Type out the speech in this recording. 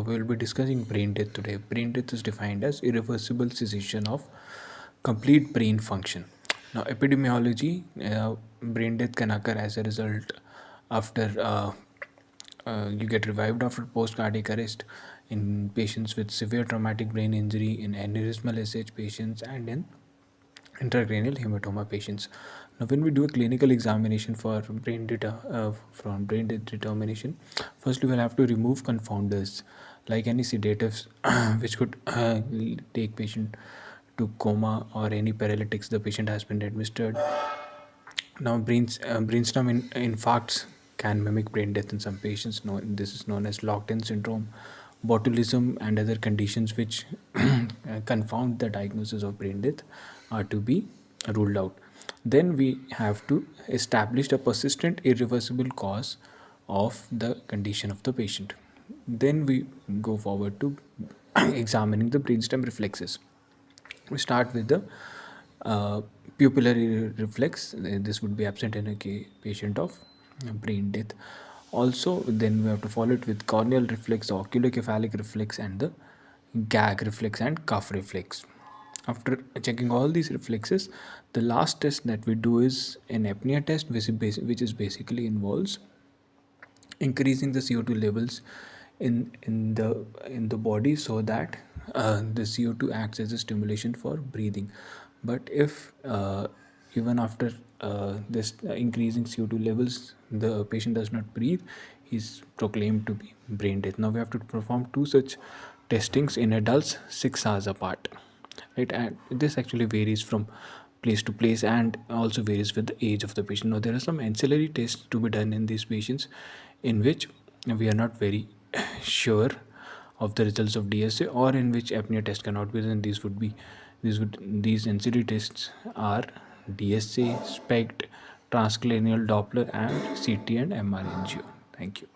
We will be discussing brain death today. Brain death is defined as irreversible cessation of complete brain function. Now, epidemiology, brain death can occur as a result after you get revived after post cardiac arrest in patients with severe traumatic brain injury, in aneurysmal SH patients, and in intracranial hematoma patients. Now, when we do a clinical examination for from brain death determination, first we will have to remove confounders like any sedatives, which could take patient to coma, or any paralytics the patient has been administered. Now, brainstem infarcts can mimic brain death in some patients. This is known as locked-in syndrome, botulism, and other conditions which confound the diagnosis of brain death are to be ruled out. Then we have to establish a persistent, irreversible cause of the condition of the patient. Then we go forward to examining the brainstem reflexes. We start with the uh, pupillary reflex. This would be absent in a patient of brain death. Also, then we have to follow it with corneal reflex, oculocephalic reflex, and the gag reflex and cuff reflex. After checking all these reflexes, the last test that we do is an apnea test, which is basically involves increasing the CO2 levels in the body, so that the CO2 acts as a stimulation for breathing. But if even after this increasing CO2 levels, the patient does not breathe, he's proclaimed to be brain dead. Now we have to perform two such testings in adults 6 hours apart, right? And this actually varies from place to place and also varies with the age of the patient. Now there are some ancillary tests to be done in these patients, in which we are not very sure of the results of DSA, or in which apnea test cannot be done. These ancillary tests are DSA, SPECT, transcranial Doppler, and CT and MR angio. Thank you.